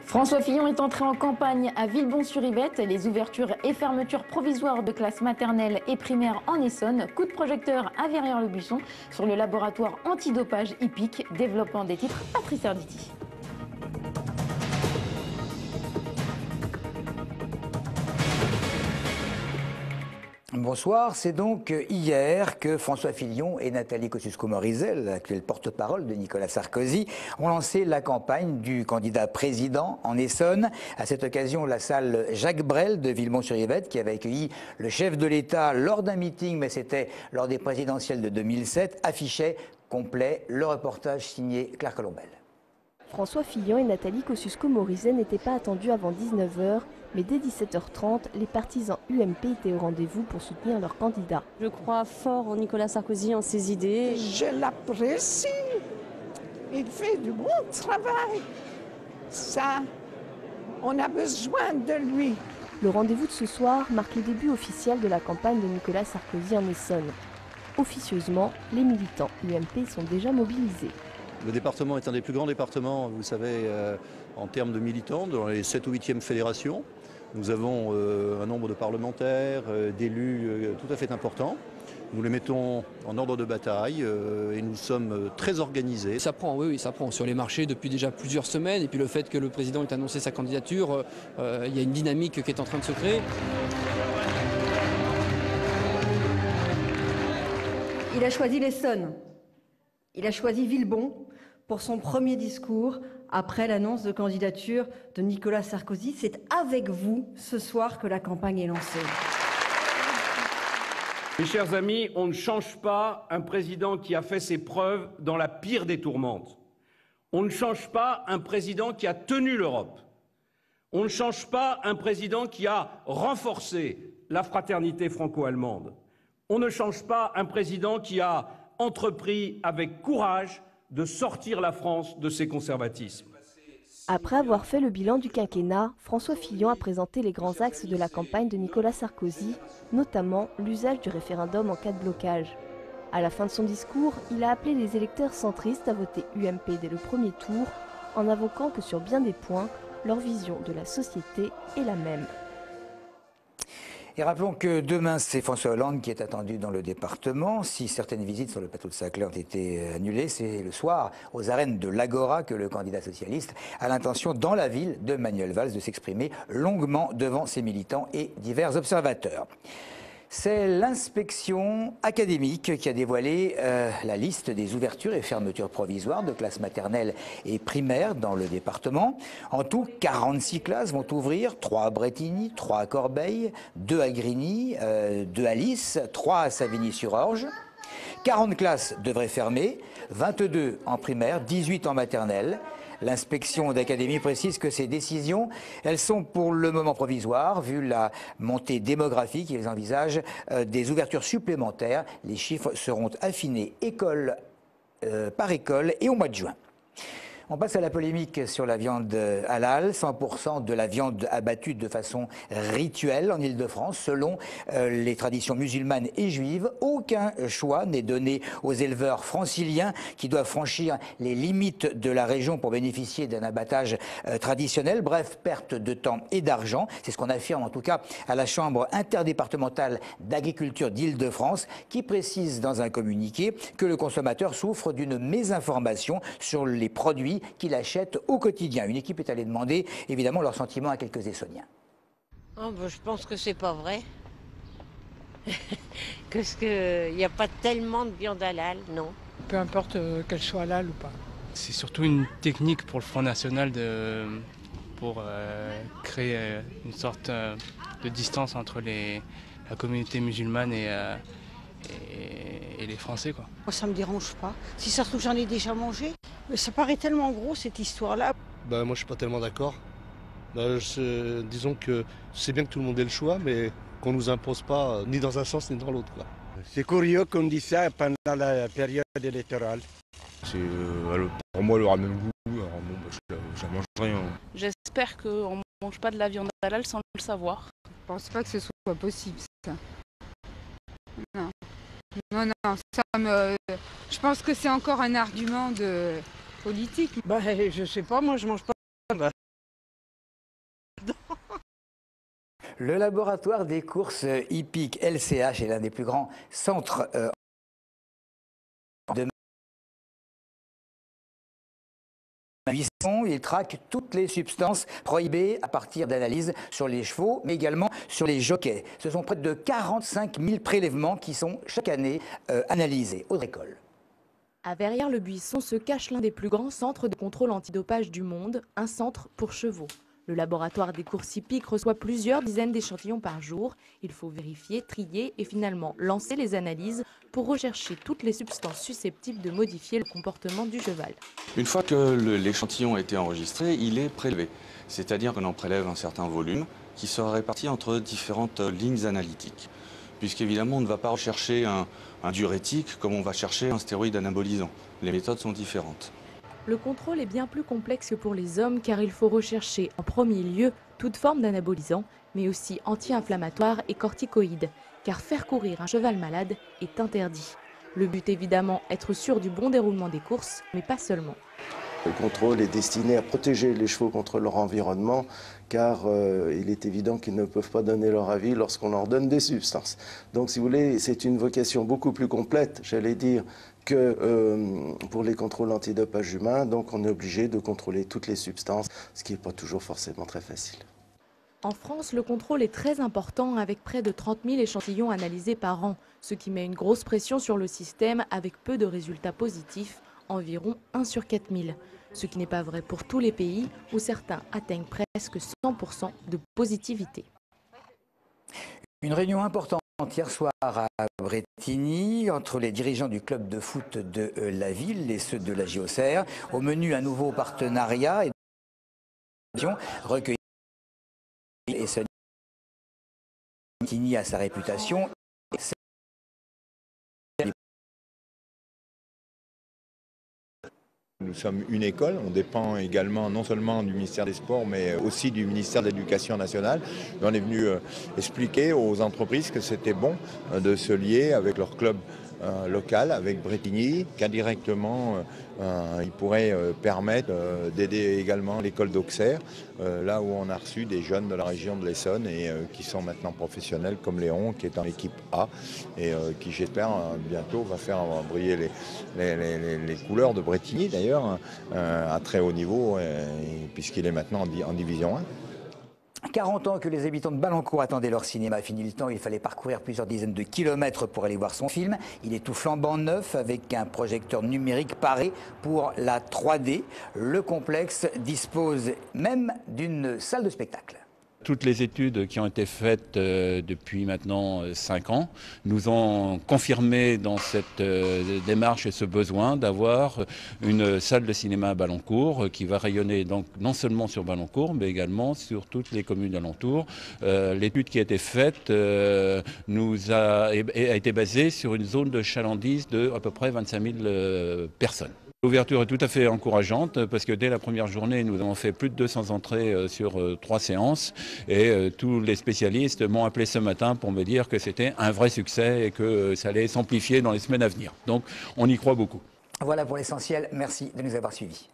François Fillon est entré en campagne à Villebon-sur-Yvette. Les ouvertures et fermetures provisoires de classes maternelles et primaires en Essonne. Coup de projecteur à Verrières-le-Buisson sur le laboratoire antidopage hippique. Développement des titres, Patrice Arditi. Bonsoir, c'est donc hier que François Fillon et Nathalie Kosciusko-Morizet, l'actuelle porte-parole de Nicolas Sarkozy, ont lancé la campagne du candidat président en Essonne. À cette occasion, la salle Jacques Brel de Villebon-sur-Yvette, qui avait accueilli le chef de l'État lors d'un meeting, mais c'était lors des présidentielles de 2007, affichait complet le reportage signé Claire Colombel. François Fillon et Nathalie Kosciusko-Morizet n'étaient pas attendus avant 19 h, mais dès 17 h 30, les partisans UMP étaient au rendez-vous pour soutenir leur candidat. Je crois fort en Nicolas Sarkozy, en ses idées. Je l'apprécie. Il fait du bon travail. Ça, on a besoin de lui. Le rendez-vous de ce soir marque le début officiel de la campagne de Nicolas Sarkozy en Essonne. Officieusement, les militants UMP sont déjà mobilisés. Le département est un des plus grands départements, vous savez, en termes de militants, dans les 7 ou 8e fédérations. Nous avons un nombre de parlementaires, d'élus tout à fait important. Nous les mettons en ordre de bataille et nous sommes très organisés. Ça prend, oui, ça prend sur les marchés depuis déjà plusieurs semaines. Et puis le fait que le président ait annoncé sa candidature, il y a une dynamique qui est en train de se créer. Il a choisi l'Essonne. Il a choisi Villebon pour son premier discours après l'annonce de candidature de Nicolas Sarkozy. C'est avec vous ce soir que la campagne est lancée. Mes chers amis, on ne change pas un président qui a fait ses preuves dans la pire des tourmentes. On ne change pas un président qui a tenu l'Europe. On ne change pas un président qui a renforcé la fraternité franco-allemande. On ne change pas un président qui a entrepris avec courage de sortir la France de ses conservatismes. Après avoir fait le bilan du quinquennat, François Fillon a présenté les grands axes de la campagne de Nicolas Sarkozy, notamment l'usage du référendum en cas de blocage. À la fin de son discours, il a appelé les électeurs centristes à voter UMP dès le premier tour, en invoquant que sur bien des points, leur vision de la société est la même. Et rappelons que demain, c'est François Hollande qui est attendu dans le département. Si certaines visites sur le plateau de Saclay ont été annulées, c'est le soir, aux arènes de l'Agora, que le candidat socialiste a l'intention, dans la ville de Manuel Valls, de s'exprimer longuement devant ses militants et divers observateurs. C'est l'inspection académique qui a dévoilé la liste des ouvertures et fermetures provisoires de classes maternelles et primaires dans le département. En tout, 46 classes vont ouvrir, 3 à Brétigny, 3 à Corbeil, 2 à Grigny, 2 à Lys, 3 à Savigny-sur-Orge. 40 classes devraient fermer, 22 en primaire, 18 en maternelle. L'inspection d'académie précise que ces décisions, elles sont pour le moment provisoires, vu la montée démographique. Ils envisagent des ouvertures supplémentaires. Les chiffres seront affinés école par école et au mois de juin. On passe à la polémique sur la viande halal. 100% de la viande abattue de façon rituelle en Île-de-France, selon les traditions musulmanes et juives. Aucun choix n'est donné aux éleveurs franciliens qui doivent franchir les limites de la région pour bénéficier d'un abattage traditionnel. Bref, perte de temps et d'argent. C'est ce qu'on affirme en tout cas à la Chambre interdépartementale d'agriculture d'Île-de-France, qui précise dans un communiqué que le consommateur souffre d'une mésinformation sur les produits qu'il achète au quotidien. Une équipe est allée demander évidemment leurs sentiments à quelques Essonniens. Oh ben, je pense que c'est pas vrai. Parce qu'il n'y a pas tellement de viande halal, non. Peu importe qu'elle soit halal ou pas. C'est surtout une technique pour le Front National pour créer une sorte de distance entre la communauté musulmane et les Français, quoi. Moi, ça me dérange pas. Si ça se trouve, j'en ai déjà mangé. Mais ça paraît tellement gros, cette histoire-là. Moi, je suis pas tellement d'accord. Disons que c'est bien que tout le monde ait le choix, mais qu'on nous impose pas ni dans un sens ni dans l'autre. C'est curieux qu'on dise ça pendant la période électorale. Pour moi, elle aura le même goût. Alors j'en mange rien. J'espère qu'on ne mange pas de la viande halal sans le savoir. Je pense pas que ce soit possible, ça. Non. Non, je pense que c'est encore un argument de politique. Je sais pas, moi je mange pas. Le laboratoire des courses hippiques LCH est l'un des plus grands centres de Buisson. Il traque toutes les substances prohibées à partir d'analyses sur les chevaux, mais également sur les jockeys. Ce sont près de 45 000 prélèvements qui sont chaque année analysés. Audrey Coll. À Verrières-le-Buisson se cache l'un des plus grands centres de contrôle antidopage du monde, un centre pour chevaux. Le laboratoire des courses hippiques reçoit plusieurs dizaines d'échantillons par jour. Il faut vérifier, trier et finalement lancer les analyses pour rechercher toutes les substances susceptibles de modifier le comportement du cheval. Une fois que l'échantillon a été enregistré, il est prélevé. C'est-à-dire qu'on en prélève un certain volume qui sera réparti entre différentes lignes analytiques. Puisqu'évidemment, on ne va pas rechercher un diurétique comme on va chercher un stéroïde anabolisant. Les méthodes sont différentes. Le contrôle est bien plus complexe que pour les hommes car il faut rechercher en premier lieu toute forme d'anabolisant, mais aussi anti-inflammatoires et corticoïdes, car faire courir un cheval malade est interdit. Le but évidemment, être sûr du bon déroulement des courses, mais pas seulement. Le contrôle est destiné à protéger les chevaux contre leur environnement, car il est évident qu'ils ne peuvent pas donner leur avis lorsqu'on leur donne des substances. Donc si vous voulez, c'est une vocation beaucoup plus complète, j'allais dire, que pour les contrôles antidopage humains. Donc on est obligé de contrôler toutes les substances, ce qui n'est pas toujours forcément très facile. En France, le contrôle est très important avec près de 30 000 échantillons analysés par an, ce qui met une grosse pression sur le système avec peu de résultats positifs, environ 1 sur 4 000. Ce qui n'est pas vrai pour tous les pays où certains atteignent presque 100% de positivité. Une réunion importante hier soir à Brétigny entre les dirigeants du club de foot de la ville et ceux de la JOCR. Au menu, un nouveau partenariat et recueillir et Brétigny a sa réputation. Nous sommes une école, on dépend également non seulement du ministère des Sports mais aussi du ministère de l'Éducation nationale. On est venu expliquer aux entreprises que c'était bon de se lier avec leur club local, avec Brétigny, qu'indirectement il pourrait permettre d'aider également l'école d'Auxerre, là où on a reçu des jeunes de la région de l'Essonne et qui sont maintenant professionnels comme Léon qui est en équipe A et qui j'espère bientôt va faire briller les couleurs de Brétigny d'ailleurs à très haut niveau puisqu'il est maintenant en division 1. 40 ans que les habitants de Balancourt attendaient leur cinéma. Fini le temps, il fallait parcourir plusieurs dizaines de kilomètres pour aller voir son film. Il est tout flambant neuf avec un projecteur numérique paré pour la 3D. Le complexe dispose même d'une salle de spectacle. Toutes les études qui ont été faites depuis maintenant 5 ans nous ont confirmé dans cette démarche et ce besoin d'avoir une salle de cinéma à Balancourt qui va rayonner donc non seulement sur Balancourt mais également sur toutes les communes alentours. L'étude qui a été faite a été basée sur une zone de chalandise de à peu près 25 000 personnes. L'ouverture est tout à fait encourageante parce que dès la première journée, nous avons fait plus de 200 entrées sur 3 séances et tous les spécialistes m'ont appelé ce matin pour me dire que c'était un vrai succès et que ça allait s'amplifier dans les semaines à venir. Donc on y croit beaucoup. Voilà pour l'essentiel. Merci de nous avoir suivis.